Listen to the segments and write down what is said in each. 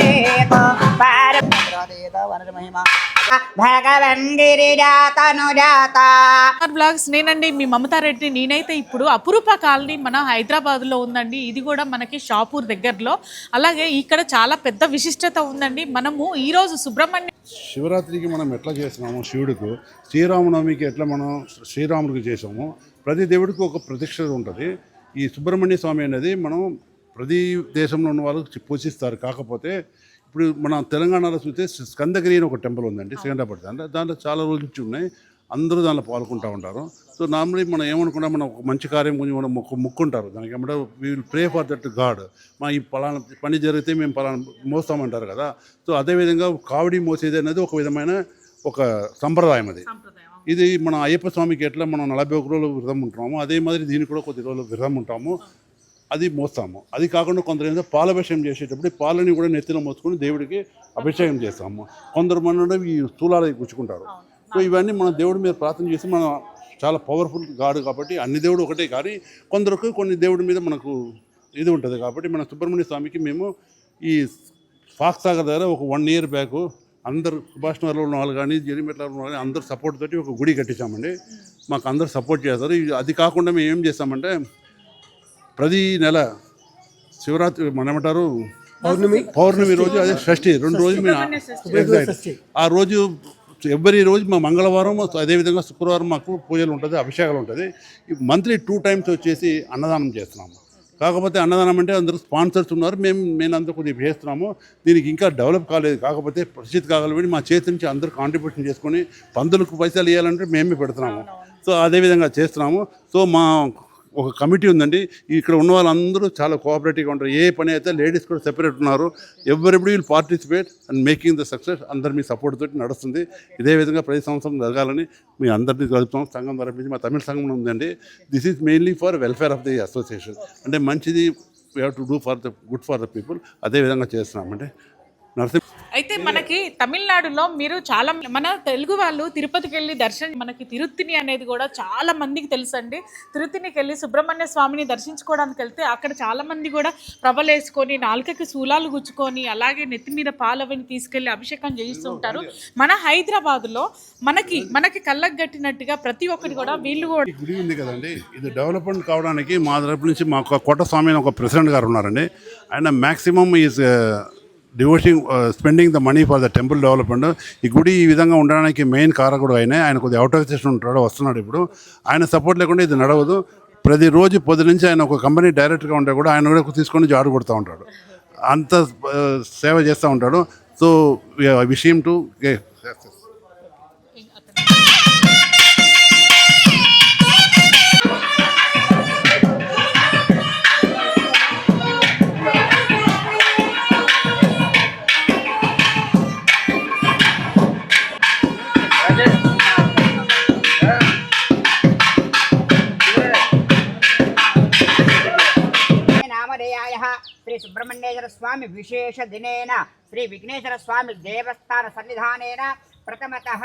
నీకు భగవన్ గిరిజాతనుజాత బ్లాగ్స్ నేనండి మీ మమతారెడ్డి. నేనైతే ఇప్పుడు అపురూప కాలనీ మన హైదరాబాద్లో ఉందండి. ఇది కూడా మనకి షాపూర్ దగ్గరలో. అలాగే ఇక్కడ చాలా పెద్ద విశిష్టత ఉందండి. మనము ఈరోజు సుబ్రహ్మణ్య శివరాత్రికి మనం ఎట్లా చేస్తున్నాము, శివుడికి శ్రీరామనవమికి ఎట్లా మనం శ్రీరాముడికి చేసాము, ప్రతి దేవుడికి ఒక ప్రతిష్ఠత ఉంటుంది. ఈ సుబ్రహ్మణ్య స్వామి అనేది మనం ప్రతి దేశంలో ఉన్న వాళ్ళు పూజిస్తారు. కాకపోతే ఇప్పుడు మన తెలంగాణలో చూస్తే స్కందగిరి అని ఒక టెంపుల్ ఉందండి, సికింద్రాబాద్. దాంట్లో చాలా రోజుల నుంచి ఉన్నాయి, అందరూ దాంట్లో పాల్గొంటూ ఉంటారు. సో నార్మలీ మనం ఏమనుకున్నా, మనం ఒక మంచి కార్యం గురించి మనం మొక్కుంటారు. దానికి ఏమంటే we will pray for that God. మా ఈ పలానా పని జరిగితే మేము పలానా మోస్తామంటారు కదా. సో అదేవిధంగా కావడి మోసేది అనేది ఒక విధమైన ఒక సంప్రదాయం. ఇది మన అయ్యప్ప స్వామికి ఎట్లా మనం 41 రోజులు వ్రతం ఉంటాము, అదే మాదిరి దీనికి కూడా కొద్ది రోజులు వ్రతం ఉంటాము, అది మోస్తాము. అది కాకుండా కొందరు ఏంటంటే పాలాభిషేకం చేసేటప్పుడు పాలని కూడా నెత్తిలో మోసుకొని దేవుడికి అభిషేకం చేస్తాము. కొందరు మన ఈ స్థూలాలు గుచ్చుకుంటారు. సో ఇవన్నీ మన దేవుడి మీద ప్రార్థన చేసి, మనం చాలా పవర్ఫుల్ గాడ్ కాబట్టి అన్ని దేవుడు ఒకటే, కానీ కొందరికి కొన్ని దేవుడి మీద మనకు ఇది ఉంటుంది. కాబట్టి మన సుబ్రహ్మణ్య స్వామికి మేము ఈ ఫాక్స్ సాగర్ దగ్గర ఒక 1 year బ్యాక్ అందరు సుభాష్ నగర్లో ఉన్న వాళ్ళు కానీ, జెరిమెట్ల ఉన్న వాళ్ళు అందరు సపోర్ట్ తోటి ఒక గుడి కట్టించామండి. మాకు అందరు సపోర్ట్ చేస్తారు. అది కాకుండా మేము ఏం చేస్తామంటే, ప్రతి నెల శివరాత్రి మనం ఏమంటారు పౌర్ణమి రోజు, అదే షష్ఠి 2 రోజులు మేము ఆ రోజు ఎవ్రీ రోజు మా మంగళవారం, అదేవిధంగా శుక్రవారం మాకు పూజలు ఉంటుంది, అభిషేకాలు ఉంటుంది. మంత్లీ 2 times వచ్చేసి అన్నదానం చేస్తున్నాము. కాకపోతే అన్నదానం అంటే అందరూ స్పాన్సర్స్ ఉన్నారు, మేమందరూ కొద్దిగా చేస్తున్నాము. దీనికి ఇంకా డెవలప్ కాలేదు. కాకపోతే ప్రసిద్ధి కాగలబడి మా చేతి నుంచి అందరూ కాంట్రిబ్యూషన్ చేసుకొని పందులకు పైసలు ఇవ్వాలంటే మేమే పెడుతున్నాము. సో అదేవిధంగా చేస్తున్నాము. సో మా ఒక కమిటీ ఉందండి. ఇక్కడ ఉన్న వాళ్ళందరూ చాలా కోఆపరేటివ్గా ఉంటారు. ఏ పని అయితే లేడీస్ కూడా సెపరేట్ ఉన్నారు. Everybody will participate and making the success. అందరు మీ సపోర్ట్ తోటి నడుస్తుంది. ఇదే విధంగా ప్రతి సంవత్సరం జరగాలని మీ అందరినీ కలుపుతాం. సంఘం తరపున మా తమిళ సంఘం ఉందండి. This is mainly for welfare of the association. అంటే మంచిది, we have to do for the good for the people. అదే విధంగా చేస్తున్నామంటే అయితే మనకి తమిళనాడులో మీరు చాలా మన తెలుగు వాళ్ళు తిరుపతికి వెళ్ళి దర్శనం, మనకి తిరుత్తిని అనేది కూడా చాలా మందికి తెలుసండి. తిరుత్తినికి వెళ్ళి సుబ్రహ్మణ్య స్వామిని దర్శించుకోవడానికి వెళ్తే అక్కడ చాలా మంది కూడా ప్రభలు వేసుకొని, నాలుకకి శూలాలు గుచ్చుకొని, అలాగే నెత్తి మీద పాలవని తీసుకెళ్లి అభిషేకం చేయిస్తూ ఉంటారు. మన హైదరాబాద్లో మనకి కళ్ళకు గట్టినట్టుగా ప్రతి ఒక్కటి కూడా వీళ్ళు కూడా గుడి ఉంది కదండి. ఇది డెవలప్మెంట్ కావడానికి మా తరపు నుంచి మా కోట స్వామి అని ఒక ప్రెసిడెంట్ గారు ఉన్నారండి. ఆయన maximum is spending the money for the temple development. ఈ గుడి ఈ విధంగా ఉండడానికి మెయిన్ కారకుడు ఆయన కొద్దిగా అవుట్ ఆఫ్ స్టేషన్ ఉంటాడు, వస్తున్నాడు ఇప్పుడు. ఆయన సపోర్ట్ లేకుండా ఇది నడవదు. ప్రతిరోజు పొద్దు నుంచి ఆయన ఒక కంపెనీ డైరెక్టర్గా ఉంటే కూడా ఆయన కూడా తీసుకొని జాడు కొడుతూ ఉంటాడు, అంత సేవ చేస్తూ ఉంటాడు. సో విషయం టు శ్రీ సుబ్రహ్మణ్యేశ్వర స్వామి విశేష దినేన శ్రీ విఘ్నేశ్వర స్వామి దేవస్థాన సన్నిధానేన ప్రథమతః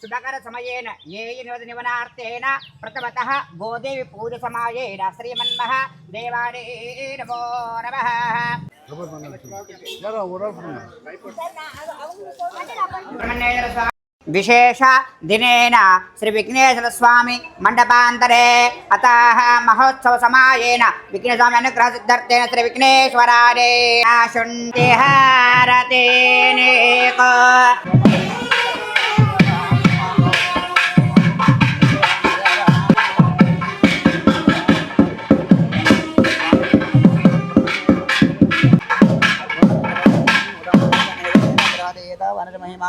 శుభకర సమయేన నివనార్థేన ప్రథమతః గోదేవి పూజ సమయేన శ్రీమన్మః దేవానే నమో నమః. విశేష దినేన శ్రీ విఘ్నేశ్వర స్వామి మండపాంతరే అతః మహోత్సవ సమయేన విఘ్నేశ్వర అనుగ్రహ సిద్ధార్థేన శ్రీ విఘ్నేశ్వరాదే శుంఠి హారతే నేకో మహిమ.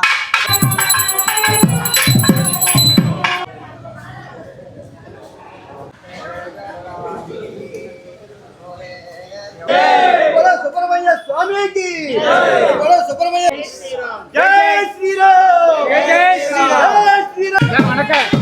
సుబ్రహ్మణ్య స్వామికి సుబ్రహ్మణ్య జై శ్రీరామ్, జై శ్రీరామ్, జై శ్రీరామ్.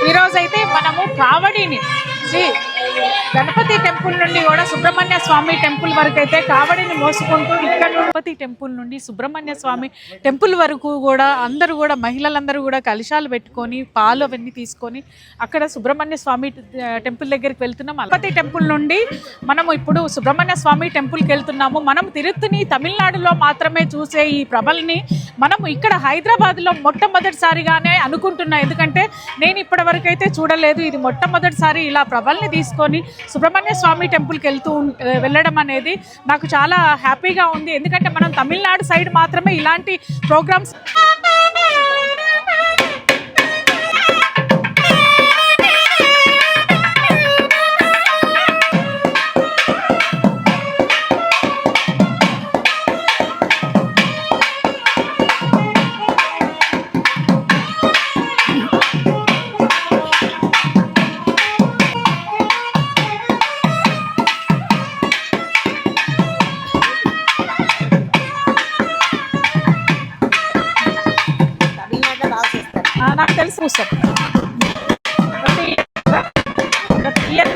ఈరోజైతే మనము కావడిని శ్రీ గణపతి టెంపుల్ నుండి కూడా సుబ్రహ్మణ్య స్వామి టెంపుల్ వరకు అయితే కావడిని మోసుకుంటూ ఇక్కడ గణపతి టెంపుల్ నుండి సుబ్రహ్మణ్య స్వామి టెంపుల్ వరకు కూడా అందరూ కూడా మహిళలందరూ కూడా కలశాలు పెట్టుకొని పాలు అవన్నీ తీసుకొని అక్కడ సుబ్రహ్మణ్య స్వామి టెంపుల్ దగ్గరికి వెళ్తున్నాం. గణపతి టెంపుల్ నుండి మనము ఇప్పుడు సుబ్రహ్మణ్య స్వామి టెంపుల్కి వెళ్తున్నాము. మనం తిరుత్తని తమిళనాడులో మాత్రమే చూసే ఈ ప్రభల్ని మనము ఇక్కడ హైదరాబాద్లో మొట్టమొదటిసారిగానే అనుకుంటున్నా. ఎందుకంటే నేను ఇప్పటి వరకు అయితే చూడలేదు. ఇది మొట్టమొదటిసారి ఇలా ప్రభల్ని తీసుకొని సుబ్రహ్మణ్య స్వామి టెంపుల్కి వెళ్ళడం అనేది నాకు చాలా హ్యాపీగా ఉంది. ఎందుకంటే మనం తమిళనాడు సైడ్ మాత్రమే ఇలాంటి ప్రోగ్రామ్స్ తమిళనాడులో బాగా చేస్తారు. నాకు తెలిసి చూస్తాం. ప్రతి ఇయర్